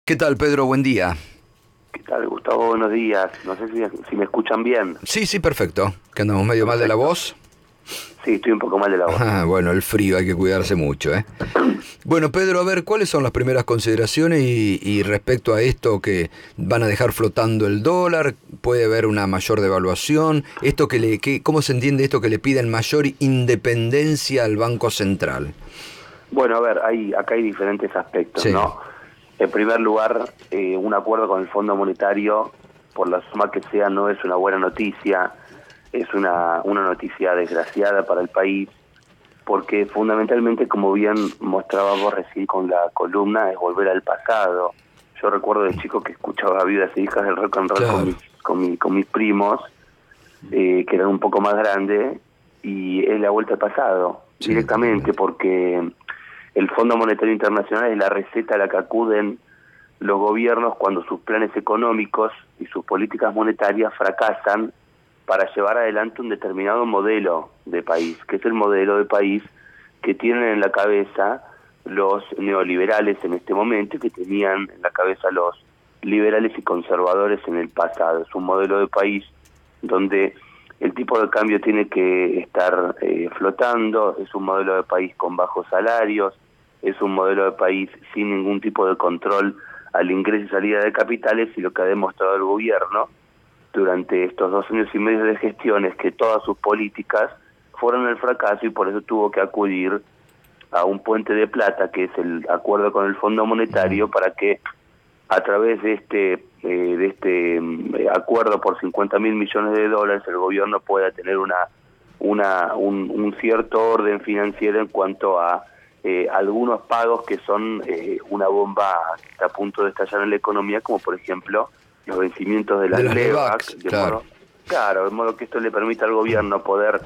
¿Qué tal, Pedro? Buen día. ¿Qué tal, Gustavo? Buenos días. No sé si me escuchan bien. Sí, sí, perfecto. ¿Que andamos medio mal de la Perfecto. voz? Sí, estoy un poco mal de la voz. Ah, bueno, el frío, hay que cuidarse mucho, ¿eh? Bueno, Pedro, a ver, ¿cuáles son las primeras consideraciones y respecto a esto que van a dejar flotando el dólar? ¿Puede haber una mayor devaluación? ¿Cómo se entiende esto que le piden mayor independencia al Banco Central? Bueno, a ver, acá hay diferentes aspectos, Sí, ¿no? En primer lugar, un acuerdo con el Fondo Monetario, por la suma que sea, no es una buena noticia, es una noticia desgraciada para el país, porque fundamentalmente, como bien mostrábamos recién con la columna, es volver al pasado. Yo recuerdo de chico que escuchaba Viudas e Hijas del Rock and Roll con claro. mis primos, que eran un poco más grandes, y es la vuelta al pasado, Sí, directamente, totalmente. porque el Fondo Monetario Internacional es la receta a la que acuden los gobiernos cuando sus planes económicos y sus políticas monetarias fracasan para llevar adelante un determinado modelo de país, que es el modelo de país que tienen en la cabeza los neoliberales en este momento y que tenían en la cabeza los liberales y conservadores en el pasado. Es un modelo de país donde el tipo de cambio tiene que estar flotando, es un modelo de país con bajos salarios, es un modelo de país sin ningún tipo de control al ingreso y salida de capitales, y lo que ha demostrado el gobierno durante estos 2 años y medio de gestión es que todas sus políticas fueron el fracaso, y por eso tuvo que acudir a un puente de plata, que es el acuerdo con el Fondo Monetario, para que a través de este acuerdo por 50.000 millones de dólares el gobierno pueda tener un cierto orden financiero en cuanto a algunos pagos que son una bomba que está a punto de estallar en la economía, como por ejemplo los vencimientos de De las las LEVAC, LEVACs, claro. de modo que esto le permita al gobierno poder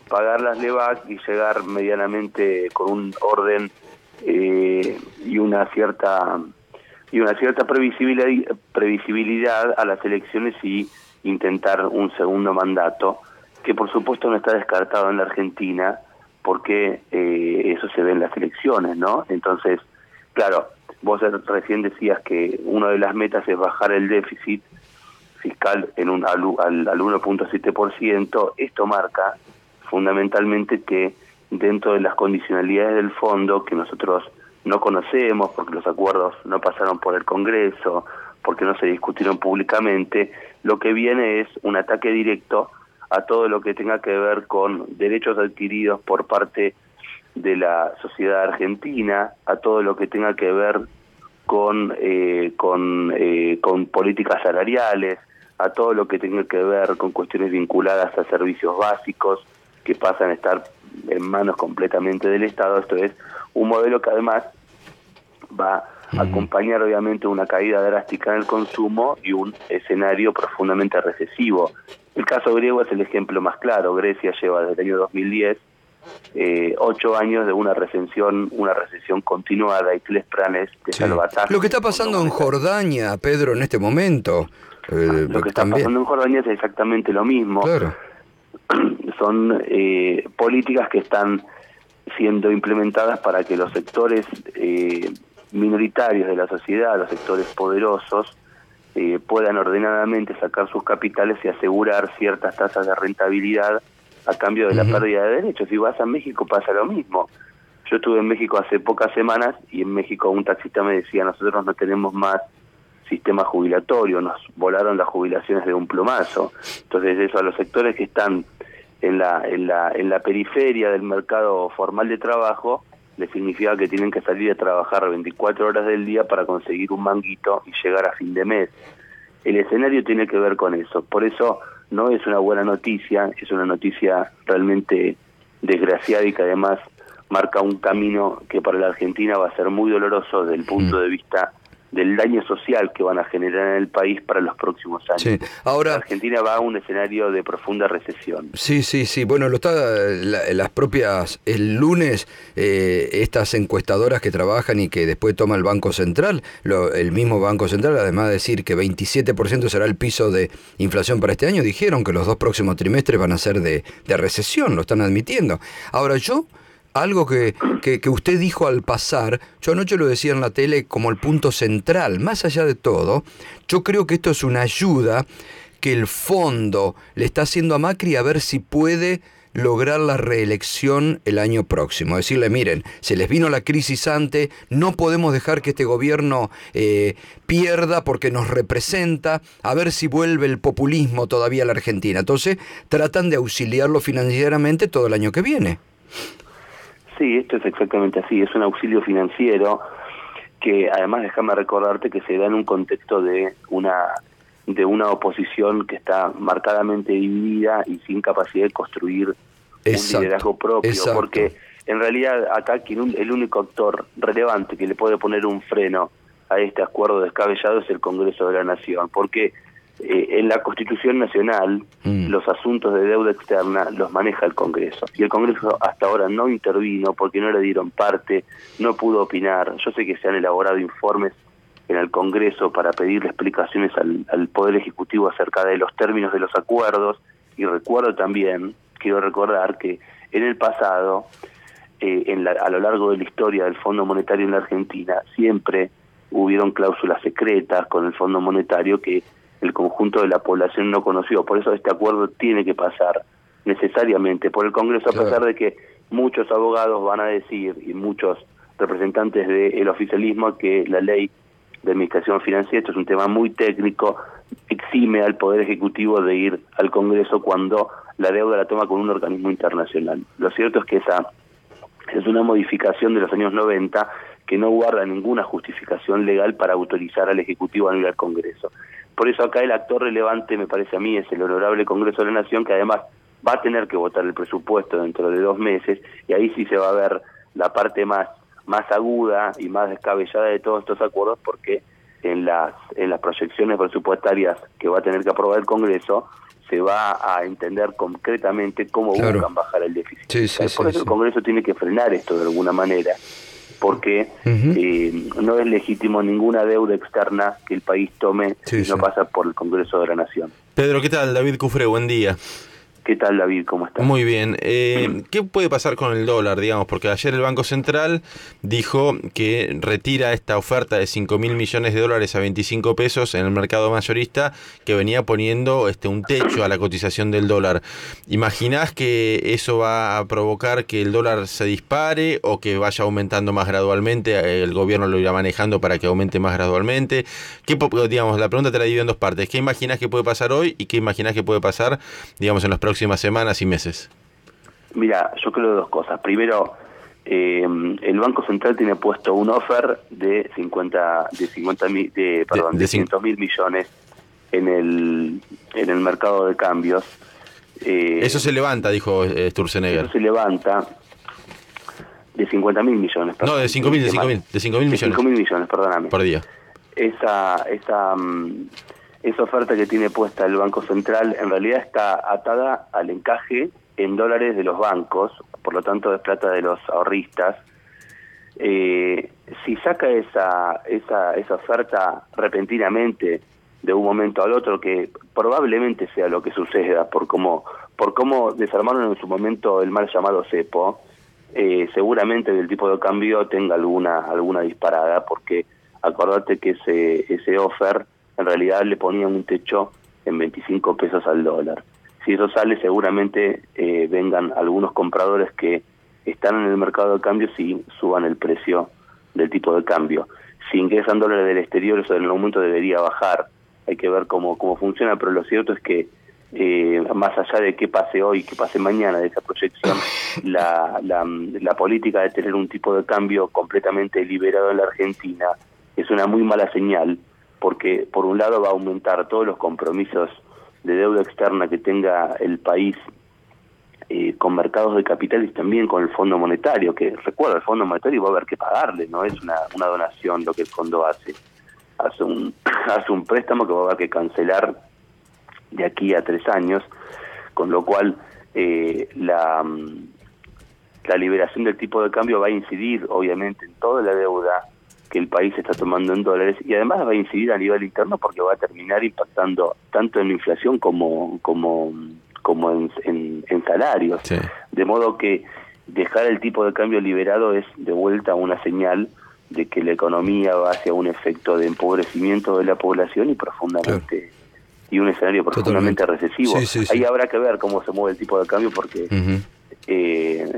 pagar las LEVAC y llegar medianamente con un orden y una cierta previsibilidad a las elecciones, y intentar un segundo mandato, que por supuesto no está descartado en la Argentina, porque eso se ve en las elecciones, ¿no? Entonces, claro, vos recién decías que una de las metas es bajar el déficit fiscal al 1.7%. Esto marca fundamentalmente que dentro de las condicionalidades del fondo, que nosotros no conocemos porque los acuerdos no pasaron por el Congreso, porque no se discutieron públicamente, lo que viene es un ataque directo a todo lo que tenga que ver con derechos adquiridos por parte de la sociedad argentina, a todo lo que tenga que ver con políticas salariales, a todo lo que tenga que ver con cuestiones vinculadas a servicios básicos que pasan a estar en manos completamente del Estado. Esto es un modelo que además va a acompañar obviamente una caída drástica en el consumo y un escenario profundamente recesivo. El caso griego es el ejemplo más claro. Grecia lleva desde el año 2010 8 años de una recesión continuada y 3 planes de Sí. salvataje Lo que del está Fondo pasando en Monetario. Jordania, Pedro, en este momento, Lo que está también. pasando en Jordania es exactamente lo mismo. Claro. Son políticas que están siendo implementadas para que los sectores minoritarios de la sociedad, los sectores poderosos, puedan ordenadamente sacar sus capitales y asegurar ciertas tasas de rentabilidad a cambio de la Ujú. pérdida de derechos. Si vas a México pasa lo mismo. Yo estuve en México hace pocas semanas, y en México un taxista me decía: nosotros no tenemos más sistema jubilatorio, nos volaron las jubilaciones de un plumazo. Entonces eso a los sectores que están en la periferia del mercado formal de trabajo les significa que tienen que salir a trabajar 24 horas del día para conseguir un manguito y llegar a fin de mes. El escenario tiene que ver con eso. Por eso no es una buena noticia, es una noticia realmente desgraciada, y que además marca un camino que para la Argentina va a ser muy doloroso desde el punto de vista del daño social que van a generar en el país para los próximos años. Sí. La Ahora, Argentina va a un escenario de profunda recesión. sí, sí, sí. Bueno, las propias, el lunes, estas encuestadoras que trabajan y que después toma el Banco Central, el mismo Banco Central, además de decir que 27% será el piso de inflación para este año, dijeron que los 2 próximos trimestres van a ser de recesión, lo están admitiendo. Ahora yo algo que usted dijo al pasar, yo anoche lo decía en la tele como el punto central, más allá de todo, yo creo que esto es una ayuda que el fondo le está haciendo a Macri a ver si puede lograr la reelección el año próximo. Decirle, miren, se les vino la crisis antes, no podemos dejar que este gobierno pierda porque nos representa, a ver si vuelve el populismo todavía a la Argentina. Entonces, tratan de auxiliarlo financieramente todo el año que viene. Sí, esto es exactamente así, es un auxilio financiero que además déjame recordarte que se da en un contexto de una oposición que está marcadamente dividida y sin capacidad de construir un liderazgo propio, porque en realidad acá el único actor relevante que le puede poner un freno a este acuerdo descabellado es el Congreso de la Nación, porque en la Constitución Nacional los asuntos de deuda externa los maneja el Congreso, y el Congreso hasta ahora no intervino porque no le dieron parte, no pudo opinar. Yo sé que se han elaborado informes en el Congreso para pedirle explicaciones al Poder Ejecutivo acerca de los términos de los acuerdos, y recuerdo también, quiero recordar que en el pasado, a lo largo de la historia del Fondo Monetario en la Argentina, siempre hubieron cláusulas secretas con el Fondo Monetario que el conjunto de la población no conoció. Por eso este acuerdo tiene que pasar necesariamente por el Congreso, a pesar de que muchos abogados van a decir, y muchos representantes del oficialismo, que la ley de administración financiera, esto es un tema muy técnico, exime al Poder Ejecutivo de ir al Congreso cuando la deuda la toma con un organismo internacional. Lo cierto es que esa es una modificación de los años 90 que no guarda ninguna justificación legal para autorizar al Ejecutivo a ir al Congreso. Por eso acá el actor relevante, me parece a mí, es el honorable Congreso de la Nación, que además va a tener que votar el presupuesto dentro de 2 meses, y ahí sí se va a ver la parte más aguda y más descabellada de todos estos acuerdos, porque en las proyecciones presupuestarias que va a tener que aprobar el Congreso se va a entender concretamente cómo buscan bajar el déficit. Por eso el Congreso tiene que frenar esto de alguna manera, porque no es legítimo ninguna deuda externa que el país tome si no pasa por el Congreso de la Nación. Pedro, ¿qué tal? David Cufré, buen día. ¿Qué tal, David? ¿Cómo estás? Muy bien. ¿Qué puede pasar con el dólar, digamos? Porque ayer el Banco Central dijo que retira esta oferta de 5.000 millones de dólares a 25 pesos en el mercado mayorista, que venía poniendo un techo a la cotización del dólar. ¿Imaginás que eso va a provocar que el dólar se dispare o que vaya aumentando más gradualmente? ¿El gobierno lo irá manejando para que aumente más gradualmente? Digamos, la pregunta te la divido en 2 partes. ¿Qué imaginás que puede pasar hoy y qué imaginás que puede pasar, digamos, en los próximas semanas y meses? Mira, yo creo 2 cosas. Primero, el Banco Central tiene puesto un offer de 500.000 millones en el mercado de cambios. Eso se levanta, dijo Sturzenegger. Eso se levanta de 50.000 millones. Perdón. No, de 5.000 millones. De 5.000 millones, perdóname. Por día. Esa oferta que tiene puesta el Banco Central en realidad está atada al encaje en dólares de los bancos, por lo tanto es plata de los ahorristas. Si saca esa oferta repentinamente de un momento al otro, que probablemente sea lo que suceda por cómo desarmaron en su momento el mal llamado cepo, seguramente el tipo de cambio tenga alguna disparada, porque acordate que ese offer en realidad le ponían un techo en 25 pesos al dólar. Si eso sale, seguramente vengan algunos compradores que están en el mercado de cambio y suban el precio del tipo de cambio. Si ingresan dólares del exterior, eso en algún momento debería bajar. Hay que ver cómo funciona, pero lo cierto es que más allá de qué pase hoy, qué pase mañana de esa proyección, la política de tener un tipo de cambio completamente liberado en la Argentina es una muy mala señal, porque por un lado va a aumentar todos los compromisos de deuda externa que tenga el país con mercados de capitales y también con el Fondo Monetario, que recuerda, el Fondo Monetario va a haber que pagarle, no es una donación lo que el fondo hace un préstamo que va a haber que cancelar de aquí a 3 años, con lo cual la liberación del tipo de cambio va a incidir obviamente en toda la deuda que el país está tomando en dólares, y además va a incidir a nivel interno porque va a terminar impactando tanto en la inflación como en salarios. Sí. De modo que dejar el tipo de cambio liberado es de vuelta una señal de que la economía va hacia un efecto de empobrecimiento de la población y profundamente y un escenario profundamente recesivo. Ahí habrá que ver cómo se mueve el tipo de cambio porque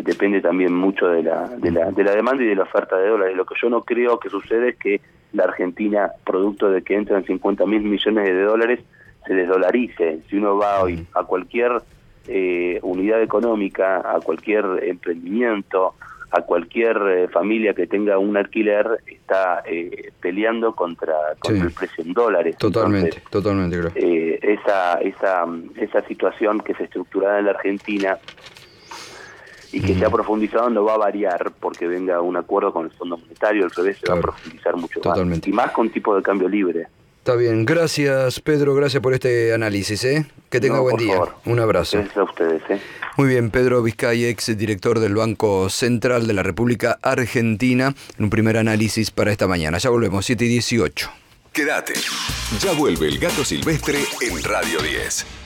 depende también mucho de la demanda y de la oferta de dólares. Lo que yo no creo que sucede es que la Argentina, producto de que entran 50.000 millones de dólares, se desdolarice. Si uno va hoy a cualquier unidad económica, a cualquier emprendimiento, a cualquier familia que tenga un alquiler, está peleando contra el precio en dólares. Totalmente, claro. Esa situación que se estructurada en la Argentina y que se ha profundizado no va a variar porque venga un acuerdo con el Fondo Monetario, al revés, se va a profundizar mucho más. Y más con tipo de cambio libre. Está bien, gracias Pedro, gracias por este análisis, que tenga buen día. Favor. Un abrazo. Gracias a ustedes. Muy bien, Pedro Vizcay, ex director del Banco Central de la República Argentina, en un primer análisis para esta mañana. Ya volvemos, 7:18. Quédate, ya vuelve el Gato Silvestre en Radio 10.